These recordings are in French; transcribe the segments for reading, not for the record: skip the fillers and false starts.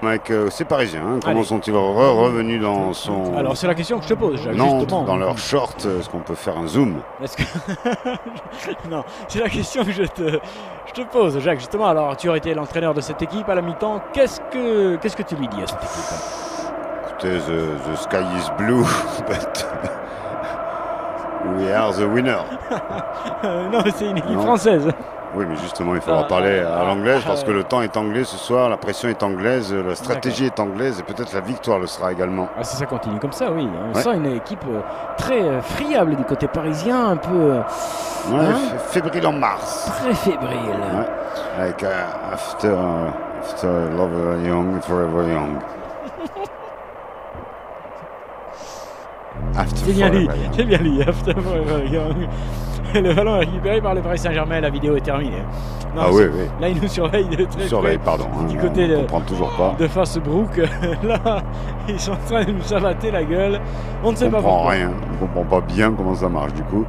Mec, c'est parisien. Hein. Comment sont-ils revenus dans son... Alors c'est la question que je te pose, Jacques, Nantes, justement. dans leur short, est-ce qu'on peut faire un zoom? Est-ce que... Non, c'est la question que je te pose, Jacques, justement. Alors tu aurais été l'entraîneur de cette équipe à la mi-temps. Qu'est-ce que tu lui dis à cette équipe? Écoutez, the sky is blue, but we are the winner. Non, mais c'est une équipe française. Oui, mais justement, il faudra parler à l'anglaise parce que le temps est anglais ce soir, la pression est anglaise, la stratégie est anglaise et peut-être la victoire le sera également. Ah, si ça continue comme ça, oui. On sent une équipe très friable du côté parisien, un peu... fébrile en mars. Très fébrile. Ouais. Like after love young, forever young. C'est bien lui, After Forever Young. Le ballon est récupéré par le Paris Saint-Germain, la vidéo est terminée. Non, oui. Là, il nous surveille de très près. Pardon. Du côté on comprend toujours pas. De Faceboook. Là, ils sont en train de nous savater la gueule. On ne sait pas pourquoi. Rien. On comprend pas bien comment ça marche, du coup.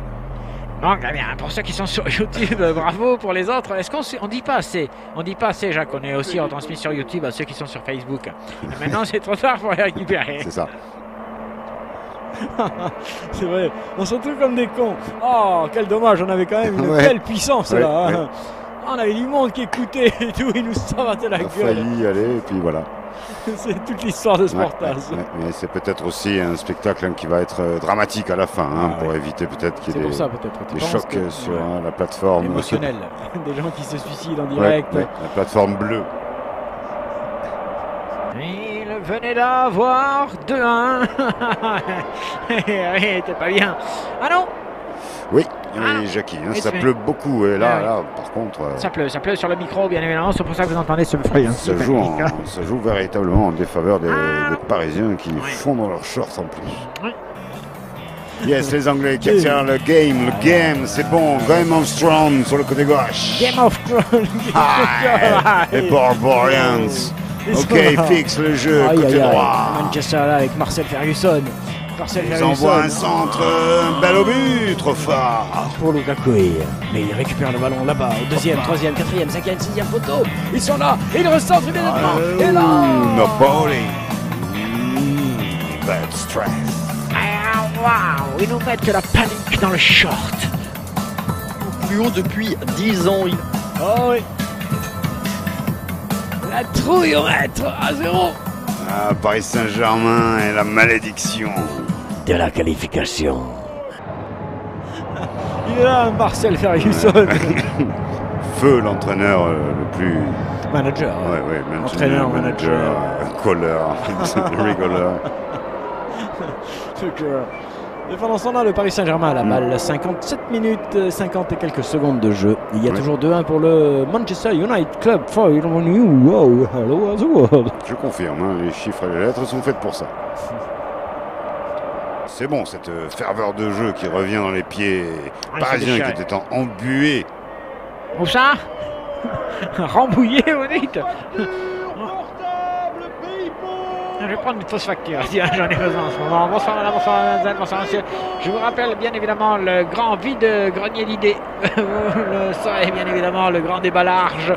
Donc, eh bien, pour ceux qui sont sur YouTube, bravo. Pour les autres, est-ce qu'on dit pas assez? On dit pas assez, Jacques. On est aussi retransmis sur YouTube à ceux qui sont sur Facebook. Et maintenant, c'est trop tard pour les récupérer. C'est ça. C'est vrai, on se retrouve comme des cons. Oh, quel dommage, on avait quand même une belle puissance là. Ouais. On avait du monde qui écoutait et tout, ils nous savaient la gueule. On a failli y aller et puis voilà. C'est toute l'histoire de Sportaz. Mais c'est peut-être aussi un spectacle qui va être dramatique à la fin, pour éviter peut-être qu'il y ait des chocs sur la plateforme. Émotionnelle, des gens qui se suicident en direct. La plateforme bleue. Il venait d'avoir 2-1. Oui, t'es pas bien. Ah non? Oui, Jackie, ça pleut beaucoup. Et là, par contre... Ça pleut sur le micro, bien évidemment. C'est pour ça que vous entendez ce bruit. Ça joue véritablement en défaveur des Parisiens qui font dans leurs shorts en plus. Yes, les Anglais qui attirent le game, c'est bon. Game of Thrones sur le côté gauche. Game of Thrones. Les Barbarians. Ok, fixe le jeu, côté droit. Manchester là avec Marcel Ferguson. Ils envoient un centre, bel au but, trop fort. Pour Lukaku. Mais il récupère le ballon là-bas, au deuxième, troisième, quatrième, cinquième, sixième photo. Ils sont là, et ils recentrent immédiatement. Et là, Napoli. Bad stress. Waouh, ils nous mettent de la panique dans le short. Plus haut depuis 10 ans. Oh oui. La trouille au maître à 0. Paris Saint-Germain et la malédiction de la qualification. Il est là, Marcel Ferguson. Feu l'entraîneur le plus... Manager. Entraîneur, manager, colleur, rigoleur. Et pendant ce temps-là, le Paris Saint-Germain a la balle. 57 minutes, 50 et quelques secondes de jeu. Il y a toujours 2-1 pour le Manchester United Club. Je confirme, les chiffres et les lettres sont faites pour ça. C'est bon, cette ferveur de jeu qui revient dans les pieds parisiens qui étaient embués. Où ça? Rembouillé, vous dites? Je vais prendre une fausse facture, j'en ai besoin en ce moment. Bonsoir madame, bonsoir mademoiselle, bonsoir monsieur. Je vous rappelle bien évidemment le grand vide-grenier d'idées. Vous le saurez bien évidemment, le grand débat large.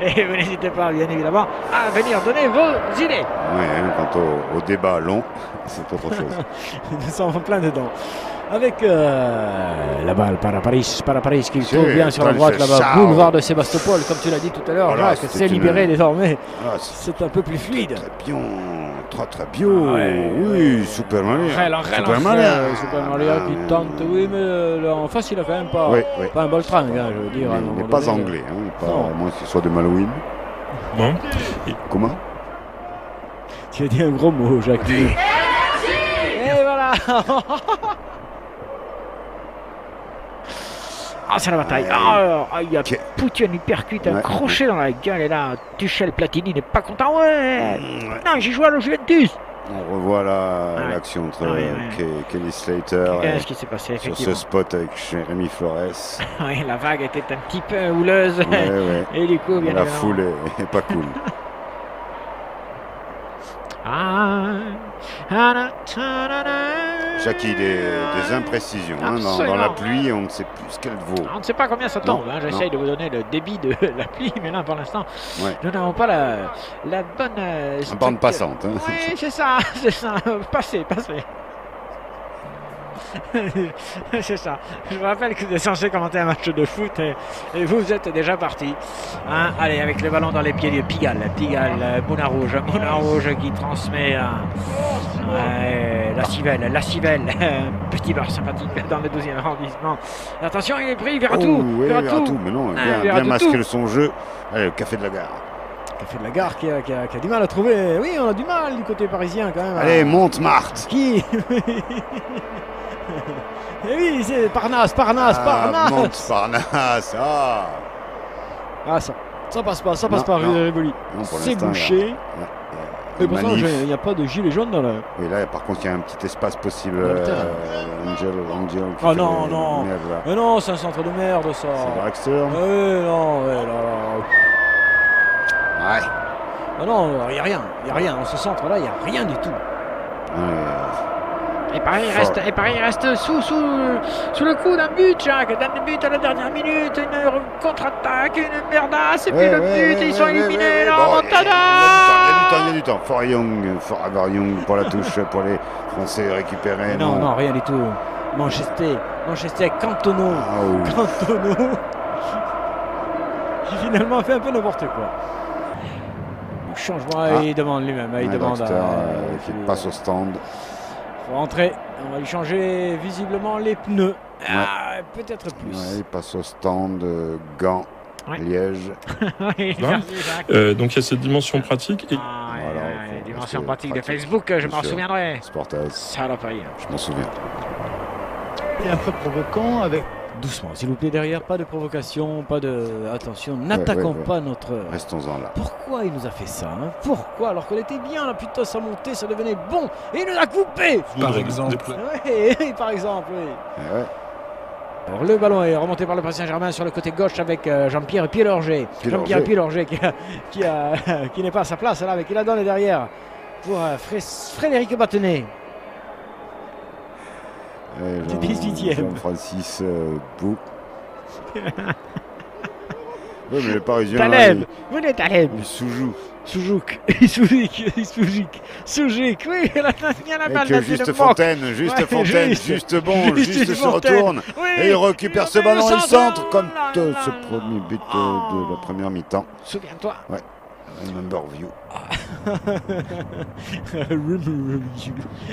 Et vous n'hésitez pas bien évidemment à venir donner vos idées. Oui, quant au débat long, c'est autre chose. Nous sommes en plein dedans. Avec la balle para Paris qui trouve bien sur la droite là-bas. Boulevard de Sébastopol, comme tu l'as dit tout à l'heure. Voilà, c'est libéré désormais. Voilà, c'est un peu plus fluide. Très bien. Oui, Super Mario. Super Mario qui tente, oui, mais en face il a quand même pas un Boltran, je veux dire. Il n'est pas anglais, pas à moins qu'il soit de Malouine. Non. Comment? Tu as dit un gros mot, Jacques. Et voilà. Ah, c'est la bataille. Il y a Poutine, il percute un crochet dans la gueule. Et là, Tuchel Platini n'est pas content. Non, j'y joue à la Juventus. On revoit l'action entre Kelly Slater sur ce spot avec Jérémy Flores. Oui, la vague était un petit peu houleuse. Et du coup, bien la foule est pas cool. Jackie, des imprécisions dans la pluie, on ne sait plus ce qu'elle vaut. On ne sait pas combien ça tombe. J'essaye de vous donner le débit de la pluie, mais là pour l'instant, nous n'avons pas la bonne bande passante. Oui, c'est ça. Passez. C'est ça. Je vous rappelle que vous êtes censé commenter un match de foot et vous êtes déjà parti. Allez, avec le ballon dans les pieds de Pigalle, Moulin Rouge qui transmet la Civelle, petit bar sympathique dans le 12e arrondissement. Attention, il est pris, Verratou. Verratou, mais non, bien masqué son jeu. Allez, le Café de la Gare. Café de la Gare qui a du mal à trouver. Oui, on a du mal du côté parisien quand même. Allez, Montmartre. Qui Et oui, c'est Parnasse. Montparnasse. Ça passe pas, par Rivoli. C'est bouché. Mais pourtant, il n'y a pas de gilet jaune dans la... Oui, là, par contre, il y a un petit espace possible. Angel. Oh non. Mais non, c'est un centre de merde, ça. C'est Draxler. Non, ouais. Ah non, il n'y a rien. Dans ce centre-là, il n'y a rien du tout. Et Paris reste sous le coup d'un but, Jacques. D'un but à la dernière minute, une contre-attaque, une merdasse, et puis le but, ils sont éliminés. Montada. Il y a du temps. Forever Young pour la touche, pour les Français récupérés. Non, rien du tout. Manchester Cantona. Cantona. Qui finalement a fait un peu n'importe quoi. Changement, il demande lui-même. Il demande qui passe au stand. Faut rentrer. On va lui changer visiblement les pneus. Peut-être plus. Il passe au stand. Gants. Liège. Donc il y a cette dimension pratique. Dimension pratique de Facebook, je m'en souviendrai. Sportage. Saloperie. Je m'en souviens. C'est un peu provoquant avec. Doucement, s'il vous plaît, derrière, pas de provocation, pas de... Attention, n'attaquons pas notre... Restons-en là. Pourquoi il nous a fait ça Pourquoi Alors qu'on était bien, là, putain, ça montait, ça devenait bon, et il nous a coupé. Par exemple. Oui, par exemple, oui. Alors, le ballon est remonté par le Paris Saint-Germain sur le côté gauche avec Jean-Pierre Pilorget. Jean-Pierre Pilorget qui n'est pas à sa place, là, mais qui la donne derrière pour Frédéric Battenet. 18e. Jean-Francis Bou. Oui, mais les Parisiens. Taleb. Vous êtes Taleb. Il sous-joue. Soujouk, oui, il y a la balle. Juste Fontaine, juste bon, juste se retourne. Et il récupère ce ballon et le centre, comme ce premier but de la première mi-temps. Souviens-toi. Ouais. Remember you.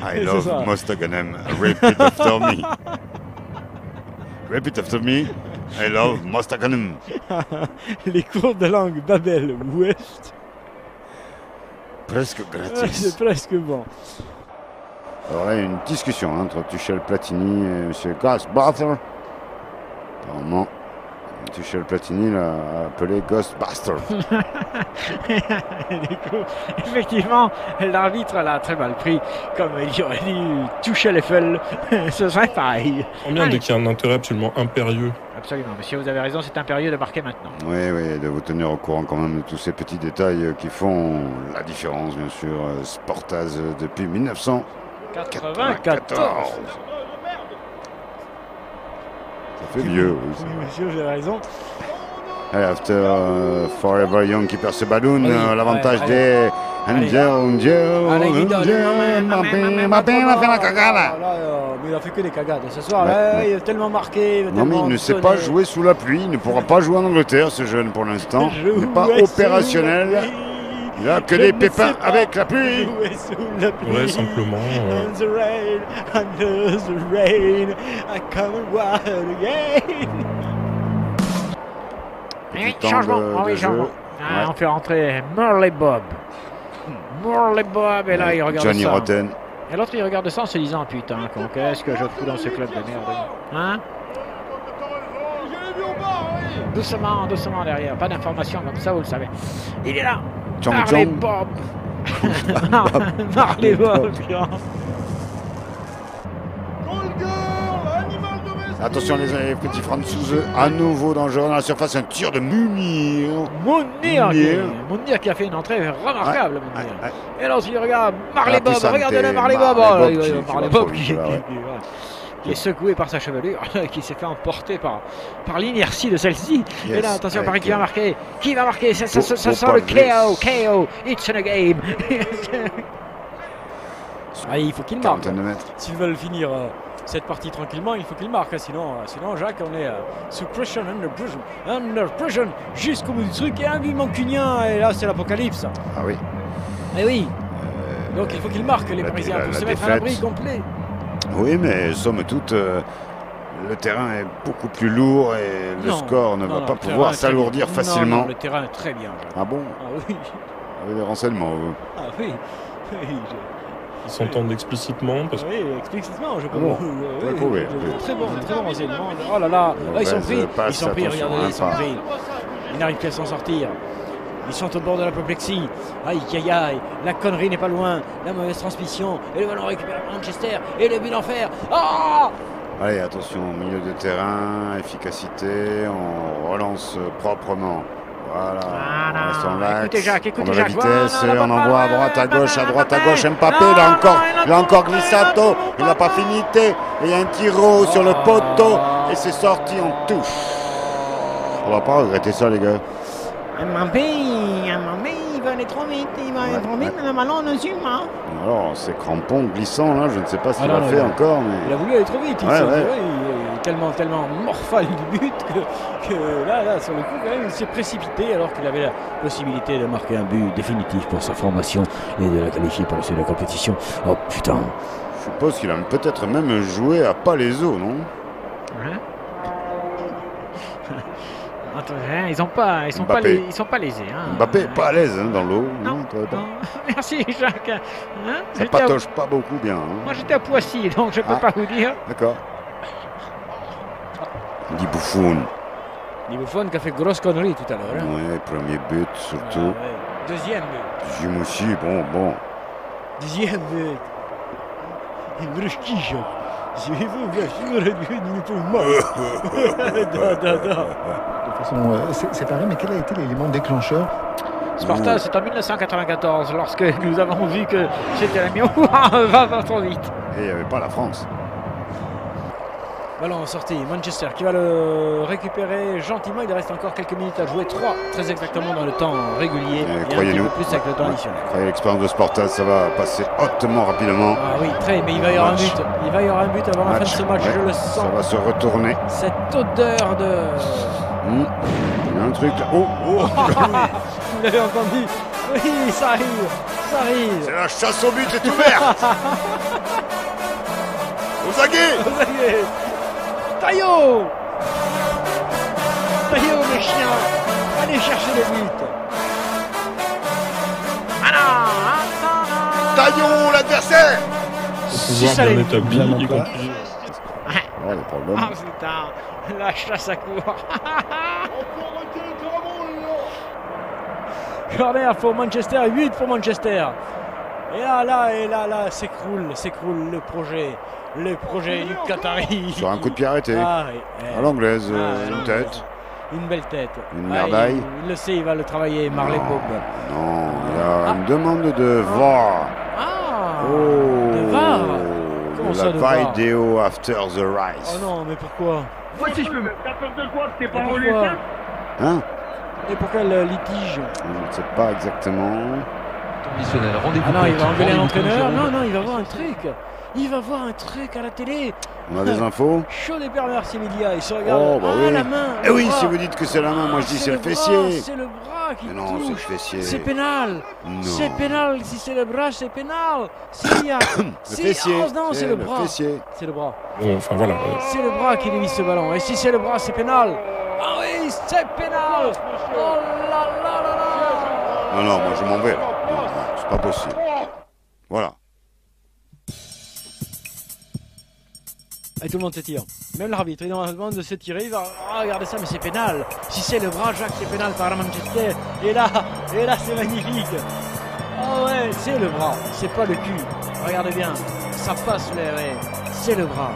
I love Mostaganem. Repeat after me. Repeat after me. I love Mostaganem. Les cours de langue Babel Ouest. Presque gratis. C'est presque bon. Alors là, il y a une discussion entre Tuchel Platini et M. Ghostbuster. Apparemment, Tuchel Platini l'a appelé Ghostbuster. Effectivement, l'arbitre l'a très mal pris. Comme il aurait dit Tuchel Eiffel, ce serait pareil. Combien dès qu'il y a un intérêt absolument impérieux. Absolument, monsieur, vous avez raison, c'est impérieux de marquer maintenant. Oui, de vous tenir au courant quand même de tous ces petits détails qui font la différence, bien sûr. Sportaz depuis 1994. Ça fait vieux, oui. Monsieur, vous avez raison. Allez, after Forever Young qui perd ce ballon, l'avantage des Angel. Mbappé va faire la cagade. Mais il a fait que des cagades ce soir. Là, il est tellement marqué. Non, mais il ne sait pas jouer sous la pluie. Il ne pourra pas jouer en Angleterre, ce jeune, pour l'instant. Il n'est pas opérationnel. Il n'a que des pépins avec la pluie. Ouais, simplement. Changement. On fait rentrer Morley Bob. Et là, il regarde Johnny ça. Rotten. Et l'autre, il regarde ça en se disant putain, qu'est-ce que je fous dans ce club de merde. Doucement derrière. Pas d'informations comme ça, vous le savez. Il est là. Marley Bob. Marley Bob. Attention les petits Français, à nouveau dangereux dans la surface, un tir de Munir. Munir qui a fait une entrée remarquable. Et là aussi, regarde Marley Bob, regardez-le Marley Bob. Marley Bob qui est secoué par sa chevelure, qui s'est fait emporter par l'inertie de celle-ci. Et là, attention, Paris qui va marquer. Qui va marquer? Ça sent le KO. It's in a game. Il faut qu'il marque. S'ils veulent finir cette partie tranquillement, il faut qu'il marque. Sinon, Jacques, on est sous pression, under pressure, jusqu'au bout du truc. Et un but mancunien, et là, c'est l'apocalypse. Ah oui. Eh oui. Donc il faut qu'ils marquent, les Parisiens, pour se mettre à l'abri complet. Oui, mais somme toute, le terrain est beaucoup plus lourd et le score ne va pas pouvoir s'alourdir facilement. Non, le terrain est très bien. Ah bon? Ah oui. Vous avez des renseignements, vous? Ah oui. Ils s'entendent explicitement parce que... Oui, explicitement, je peux Très bon renseignement. Oh là là, ils sont pris, regardez, ils sont pris. Ils n'arrivent plus à s'en sortir. Ils sont au bord de l'apoplexie. Aïe, aïe, aïe. La connerie n'est pas loin. La mauvaise transmission. Et le ballon récupéré par Manchester. Et le but d'enfer. Oh! Allez, attention, milieu de terrain, efficacité. On relance proprement. Voilà. On reste en l'axe. Écoutez Jacques, on a la vitesse. Et on envoie à droite, à gauche, Mbappé, il a encore glissato. Il n'a pas finité. Et il y a un tiro sur le poteau. Et c'est sorti en touche. On va pas regretter ça, les gars. Mbappé, il va aller trop vite, mais le ballon ne suit pas. Alors, c'est crampon glissant, là, je ne sais pas ce qu'il a fait encore. Mais... Il a voulu aller trop vite, il est tellement morphale du but que là, sur le coup, quand même, il s'est précipité alors qu'il avait la possibilité de marquer un but définitif pour sa formation et de la qualifier pour la suite de la compétition. Oh putain. Je suppose qu'il a peut-être même joué à Palaiso, non? Ils sont pas lésés. Mbappé pas à l'aise dans l'eau. Non. Merci Jacques. Ça patoche pas beaucoup bien. Moi j'étais à Poissy, donc je peux pas vous dire. D'accord. Di Buffon qui a fait grosse connerie tout à l'heure. Oui, premier but surtout. Deuxième but. Deuxième aussi, bon. Deuxième but. Il me tige. Je vais vous c'est pareil, mais quel a été l'élément déclencheur? Sparta, c'est en 1994, lorsque nous avons vu que c'était la mienne. Va trop vite. Et il n'y avait pas la France. Ballon sorti, Manchester qui va le récupérer gentiment. Il reste encore quelques minutes à jouer, 3 très exactement dans le temps régulier. Et croyez-nous, un petit peu plus avec le temps additionnel. Croyez l'expérience de Sparta, ça va passer hautement rapidement. Ah oui, mais il va y avoir un but. Il va y avoir un but avant la fin de ce match, je le sens. Ça va se retourner. Cette odeur de... Il y a un truc là. Oh Vous l'avez entendu? Oui, ça arrive. C'est la chasse au but, c'est ouvert. Ozagué. Taillot, mes chiens, allez chercher les buts. Taillot, l'adversaire. Pouvoir bien établi, y compris. Putain, la chasse à court. Corner pour Manchester, 8 pour Manchester. Et là, s'écroule le projet du Qatari. Sur un coup de pied arrêté. À l'anglaise, une tête. Une belle tête. Une merdaille. Il le sait, il va le travailler, Marley Bob. Non, il y a une demande de VAR. De VAR. Comment ça, de VAR? Video after the rise. Oh non, mais pourquoi? Moi si je peux me... T'as peur de quoi? T'es pas pourquoi? Et pour quel litige? Je ne sais pas exactement. Non, il va engueuler l'entraîneur. Non, il va voir un truc. Il va voir un truc à la télé. On a des infos. Chaud des pervers, Similia. Il se regarde. Oui. La main. Eh oui, si vous dites que c'est la main, moi je dis c'est le fessier. C'est le bras qui touche. Non, c'est le fessier. C'est pénal. Non. C'est pénal. Si c'est le bras, c'est pénal. S'il y a... le fessier. Non, c'est le bras. C'est le bras. Bon, enfin voilà. C'est le bras qui dévisse ce ballon. Et si c'est le bras, c'est pénal. Ah oui, c'est pénal. Oh là là là là. Non, moi je m'en vais. Non, c'est pas possible. Voilà. Et tout le monde s'étire. Même l'arbitre, il demande de s'étirer. Il va. Oh, regardez ça, mais c'est pénal. Si c'est le bras, Jacques, c'est pénal par Manchester. Et là, c'est magnifique. Oh ouais, c'est le bras. C'est pas le cul. Regardez bien. Ça passe l'air. C'est le bras.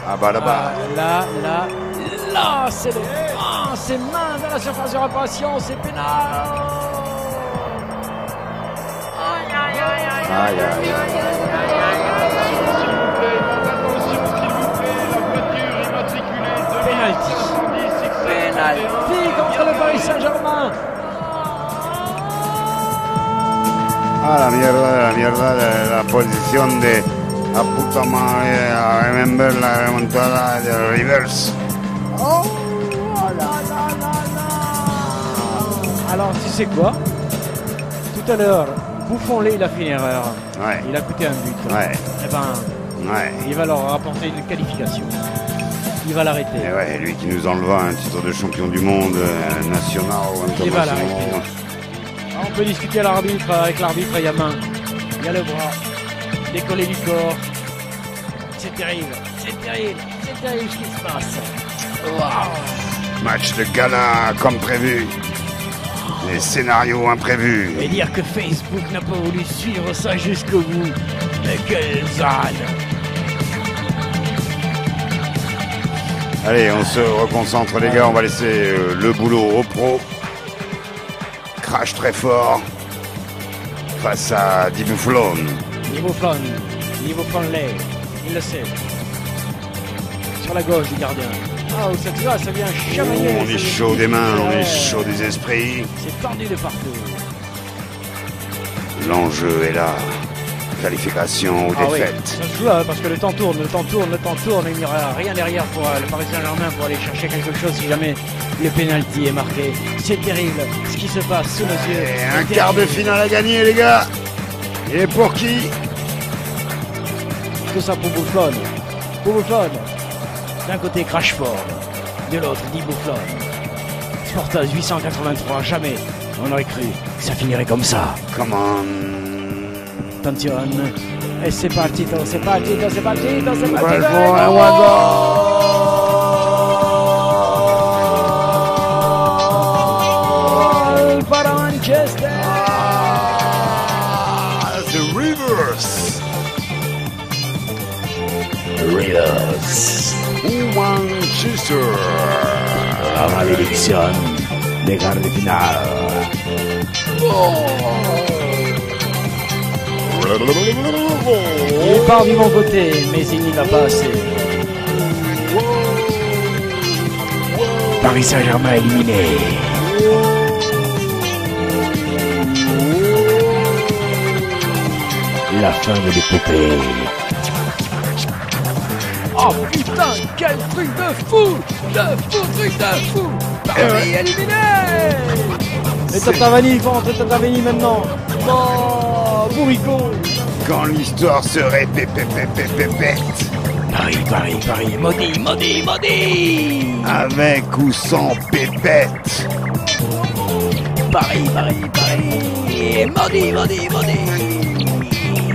Ah bah là-bas. Là, c'est main dans la surface de réparation, c'est pénal. Aïe. Penalty contre le Paris Saint-Germain. Ah, la mierda de la posición de a puta madre, I remember la remontada de Rivers. Alors, tu sais quoi? Tout à l'heure, Buffon-Lé, il a fait une erreur. Ouais. Il a coûté un but. Ouais. Eh ben, il va leur rapporter une qualification. Il va l'arrêter. Et ouais, lui qui nous enleva un titre de champion du monde national ou Il va international. l'arrêter. On peut discuter à l'arbitre, avec l'arbitre, il y a main, il y a le bras, décollé du corps. C'est terrible ce qui se passe. Wow. Match de Ghana comme prévu. Les scénarios imprévus. Et dire que Facebook n'a pas voulu suivre ça jusqu'au bout. Mais quelle zone! Allez, on se reconcentre les gars, on va laisser le boulot aux pros. Crash très fort face à Di Buffon. Buffon-Lé, il le sait. Sur la gauche du gardien. Ah, où ça te va, ça vient chamailler. On est chaud des mains, on est chaud des esprits. C'est tordu de partout. L'enjeu est là. Qualification ou défaite. Oui. Ça se joue là, parce que le temps tourne, et il n'y aura rien derrière pour le Paris Saint-Germain pour aller chercher quelque chose si jamais le penalty est marqué. C'est terrible ce qui se passe sous nos yeux. Et un quart de finale à gagner les gars. Et pour qui? Tout ça pour Buffon. D'un côté Crashford, de l'autre Di Buffon. Sportage 883, jamais on aurait cru que ça finirait comme ça. Come on. Attention, et c'est parti. Pour Manchester. The Rivers. Manchester. La malédiction des quarts de finale. Il part du bon côté, mais il n'y va pas assez. Paris Saint-Germain éliminé. La fin de l'épopée. Oh putain, quel truc de fou! Truc de fou! Paris éliminé! Et Tatavani, il rentre Tatavani maintenant. Oh, Bourrico! Quand l'histoire se répète. Paris, maudit! Avec ou sans pépette. Paris, maudit!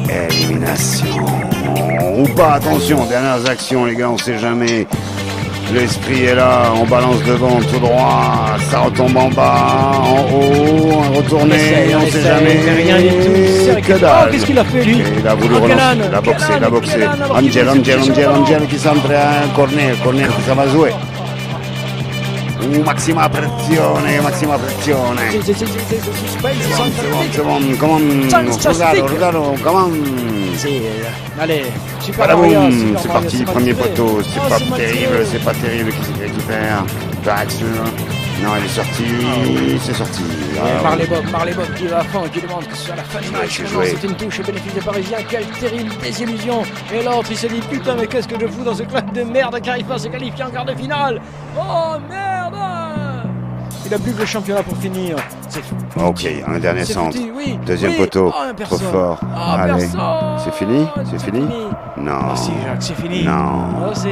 Élimination. Ou pas, attention, dernières actions les gars, on sait jamais. L'esprit est là, on balance devant tout droit, ça retombe en bas, en haut, un retourné, on sait jamais. Rien du tout. Que dalle. Qu'est-ce qu'il a fait lui? Il a voulu relancer, il a boxé. Angel qui s'entre à un corner qui ça va jouer. Maxima pressione. C'est bon, comment Allez, Badaboum, c'est parti, premier poteau, c'est pas terrible qui se récupère. Draxler, non, il est sorti, c'est sorti. Par les bombes qui va à fond et qui demande que ce soit la fin du match. C'est une touche au bénéfice des Parisiens, quelle terrible désillusion. Et l'autre il se dit putain mais qu'est-ce que je fous dans ce club de merde qui n'arrive pas à se qualifier en quart de finale. Oh merde. Il a plus que le championnat pour finir. C'est fou. Ok, un dernier centre. Oui, deuxième poteau. Trop fort. Allez. C'est fini? Non. Oh si Jacques, c'est fini. Non. Oh si.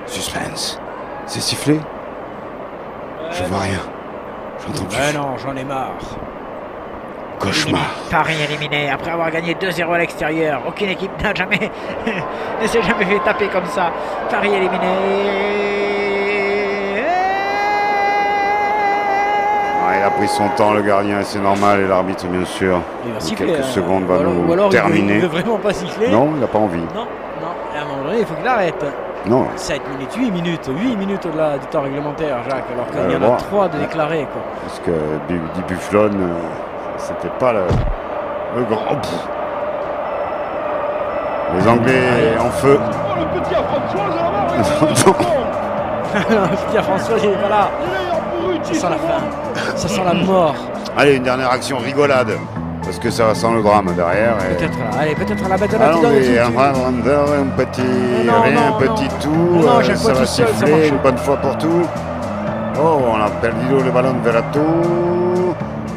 Suspense. C'est sifflé? Je vois rien. J'entends plus. Non, j'en ai marre. Cauchemar. Paris éliminé après avoir gagné 2-0 à l'extérieur. Aucune équipe ne s'est jamais fait taper comme ça. Paris éliminé. Il a pris son temps le gardien, c'est normal, et l'arbitre bien sûr. Il va dans siffler, quelques secondes va ou nous alors terminer. Il ne veut vraiment pas siffler. Non, il n'a pas envie. Non. un moment donné, il faut qu'il arrête. Non. 7 minutes, 8 minutes au-delà du temps réglementaire, Jacques, alors qu'il y en a 3 de déclarés. Quoi. Parce que Di Bufflon, c'était pas le grand. Les Anglais en feu. Le petit à François, Le petit à François, il est pas là. Ça sent la fin. Ça sent la mort. Allez, une dernière action rigolade. Parce que ça sent le drame derrière. Et... Peut-être là. Allez, peut-être la bête de la un petit tour. Ça va siffler une bonne fois pour tout. Oh, on a perdu le ballon de Verratto.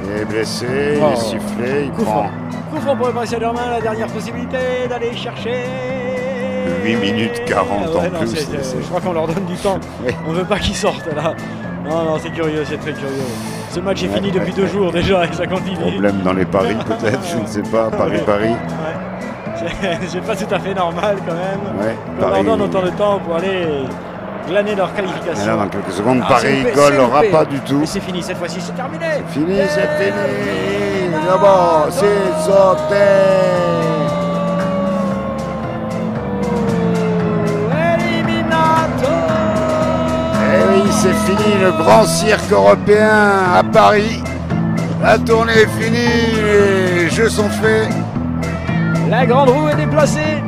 Il est blessé, il est sifflé, il prend. Coup franc pour le Borussia Dortmund, la dernière possibilité d'aller chercher. 8 minutes 40 en plus. Je crois qu'on leur donne du temps. Oui. On ne veut pas qu'ils sortent là. Non, c'est curieux, c'est très curieux. Ce match est fini depuis 2 jours déjà et ça continue. Problème dans les paris peut-être, je ne sais pas. Paris. C'est pas tout à fait normal quand même. On leur donne autant de temps pour aller glaner leur qualification. Et là, dans quelques secondes, Paris rigolera pas du tout. Mais c'est fini cette fois-ci, c'est terminé. C'est fini. D'abord, c'est sauté. C'est fini le grand cirque européen à Paris. La tournée est finie, les jeux sont faits. La grande roue est déplacée.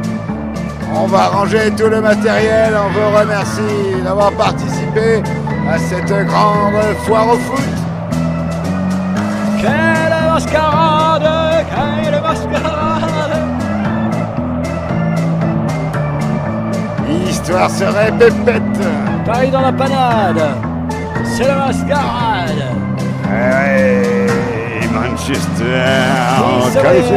On va ranger tout le matériel. On vous remercie d'avoir participé à cette grande foire au foot. Quelle mascarade! Quelle mascarade! L'histoire se répète. Paris dans la panade, c'est la mascarade. Manchester, qualifié,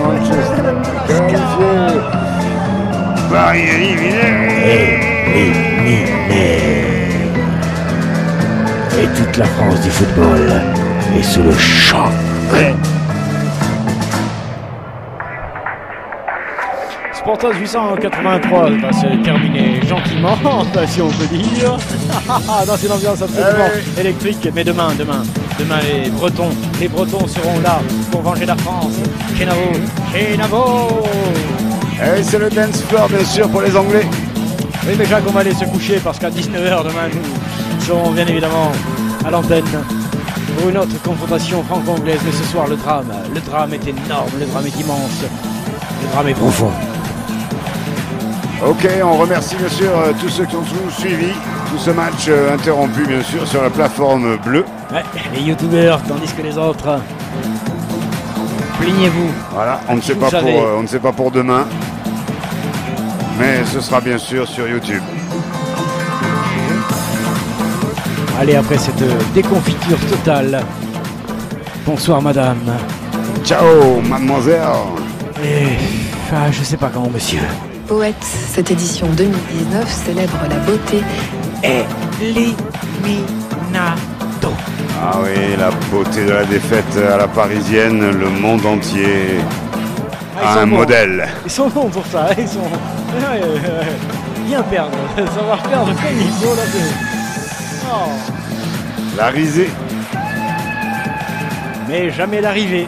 Manchester, qualifié. Paris éliminé. Et toute la France du football est sous le choc. Sportos 883 va se terminer gentiment, si on peut dire. Dans une ambiance absolument électrique. Mais demain, les Bretons seront là pour venger la France. Chenavo. Et c'est le dance floor, bien sûr, pour les Anglais. Oui, mais Jacques, on va aller se coucher parce qu'à 19h demain, nous serons bien évidemment à l'antenne pour une autre confrontation franco-anglaise. Mais ce soir, le drame est énorme, le drame est immense, le drame est profond. Ok, on remercie bien sûr tous ceux qui ont suivi tout ce match interrompu bien sûr sur la plateforme bleue. Ouais, les youtubeurs, tandis que les autres, plaignez-vous. Voilà, on ne sait pas pour demain, mais ce sera bien sûr sur YouTube. Allez, après cette déconfiture totale, bonsoir madame. Ciao mademoiselle. Et je sais pas comment monsieur. Poète, cette édition 2019 célèbre la beauté Eliminato. Ah oui, la beauté de la défaite à la parisienne, le monde entier a un modèle. Ils sont bons pour ça, ils sont bien perdre, savoir perdre comme il faut là. Oh. La risée. Mais jamais l'arrivée.